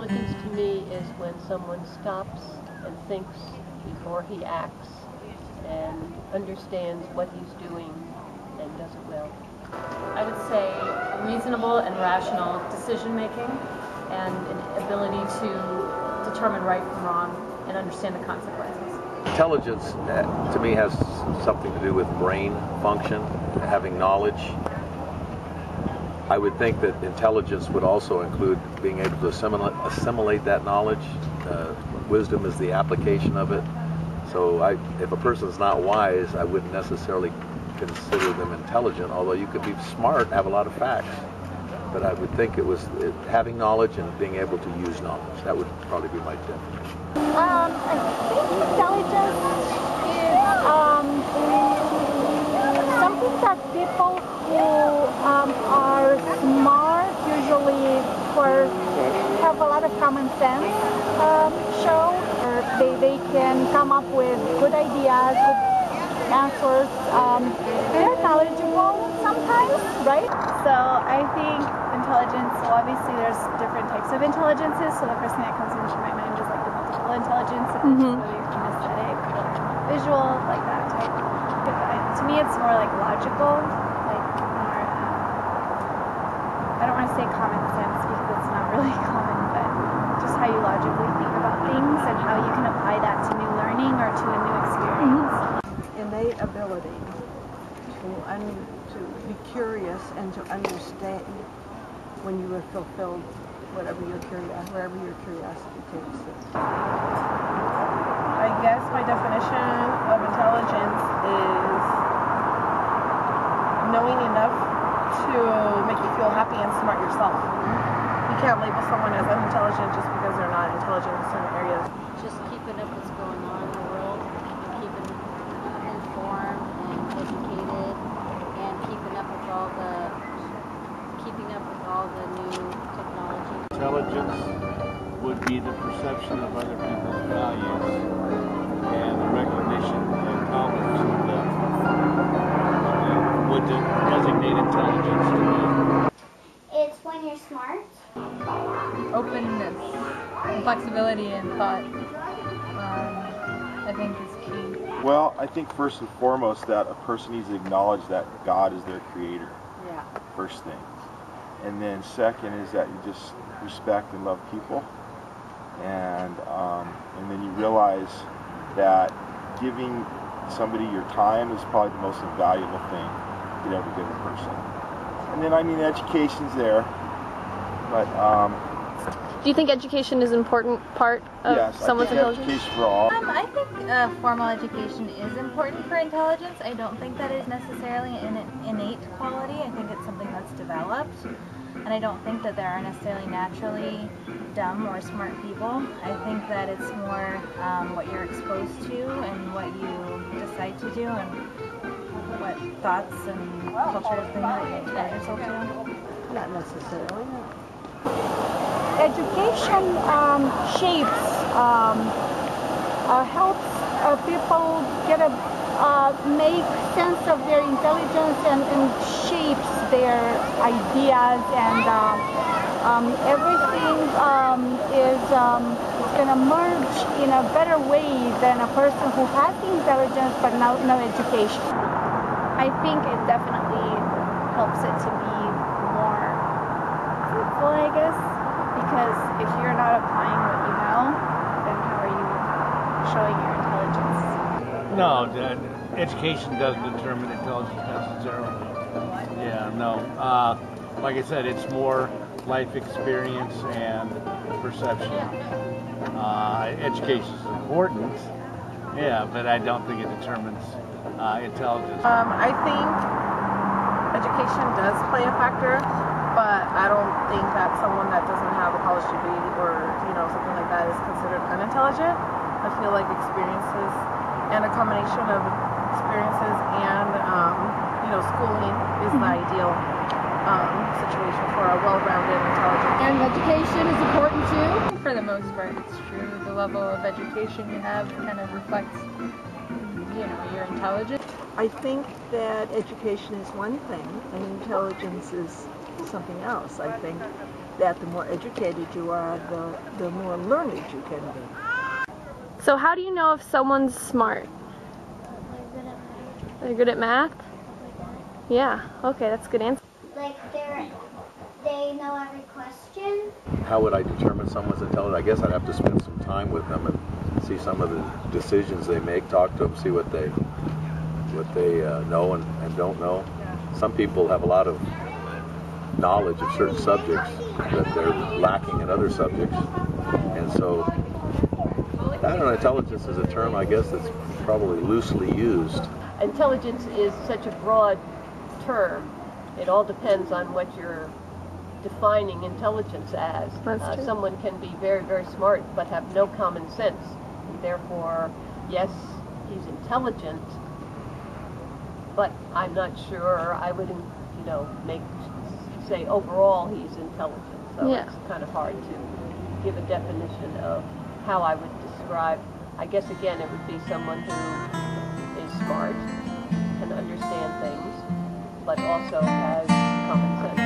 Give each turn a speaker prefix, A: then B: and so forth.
A: Intelligence to me is when someone stops and thinks before he acts and understands what he's doing and does it well.
B: I would say reasonable and rational decision making and an ability to determine right from wrong and understand the consequences.
C: Intelligence, to me, has something to do with brain function, having knowledge. I would think that intelligence would also include being able to assimilate that knowledge. Wisdom is the application of it. So if a person's not wise, I wouldn't necessarily consider them intelligent, although you could be smart and have a lot of facts. But I would think it was having knowledge and being able to use knowledge. That would probably be my definition.
D: I think intelligence is something that people who are smart, usually have a lot of common sense, show. Or they can come up with good ideas, good answers. They're knowledgeable sometimes, right?
E: So I think intelligence, so obviously there's different types of intelligences, so the first thing that comes into my mind is like the multiple intelligence, whether you're kinesthetic, visual, like that type. To me it's more like logical, like more, I don't want to say common sense because it's not really common, but just how you logically think about things and how you can apply that to new learning or to a new experience.
F: Innate ability to be curious and to understand when you have fulfilled wherever your curiosity takes you.
G: I guess my definition of intelligence is knowing enough to make you feel happy and smart yourself. You can't label someone as unintelligent just because they're not intelligent in certain areas.
H: Just keeping up what's going on in the world, keeping informed and educated, and keeping up with all the new technology.
I: Intelligence would be the perception of other people's values and the recognition and knowledge of them. Would designate intelligence to me.
J: It's when you're smart.
K: Openness, flexibility in thought, I think is key.
L: Well, I think first and foremost that a person needs to acknowledge that God is their creator.
F: Yeah.
L: First thing. And then second is that you just respect and love people. And then you realize that giving somebody your time is probably the most invaluable thing you could ever give a person. And then, I mean, education's there. But
M: do you think education is an important part of someone's intelligence?
L: Education for all.
N: I think formal education is important for intelligence. I don't think that is necessarily an innate quality. I think it's something that's developed. And I don't think that there are necessarily naturally dumb or smart people. I think that it's more what you're exposed to and what you decide to do and what thoughts and cultures bring that you expose yourself to.
F: Not necessarily, no.
D: Education shapes, helps people make sense of their intelligence and shapes their ideas, and everything is going to merge in a better way than a person who has the intelligence but no education.
E: I think it definitely helps it to be more fruitful, I guess, because if you're not applying what you know, then how are you showing your intelligence?
I: No, education doesn't determine intelligence necessarily. Yeah, no. Like I said, it's more life experience and perception. Education is important, yeah, but I don't think it determines intelligence.
G: I think education does play a factor, but I don't think that someone that doesn't have a college degree or something like that is considered unintelligent. I feel like experiences and a combination of experiences and schooling is the ideal situation for a well-rounded, intelligent.
K: And education is important too. For the most part, it's true. The level of education you have kind of reflects, your intelligence.
F: I think that education is one thing and intelligence is something else. I think that the more educated you are, the more learned you can be.
M: So how do you know if someone's smart? They're good at math? Yeah, okay, that's a good answer.
J: Like they know every question.
C: How would I determine someone's intelligent? I guess I'd have to spend some time with them and see some of the decisions they make, talk to them, see what they know and don't know. Some people have a lot of knowledge of certain subjects that they're lacking in other subjects. And so, I don't know, intelligence is a term, I guess, that's probably loosely used.
A: Intelligence is such a broad term. It all depends on what you're defining intelligence as. Someone can be very, very smart but have no common sense. And therefore, yes, he's intelligent, but I'm not sure I would, say overall he's intelligent. So it's kind of hard to give a definition of how I would describe. I guess again it would be someone who is smart, can understand things, but also has common sense.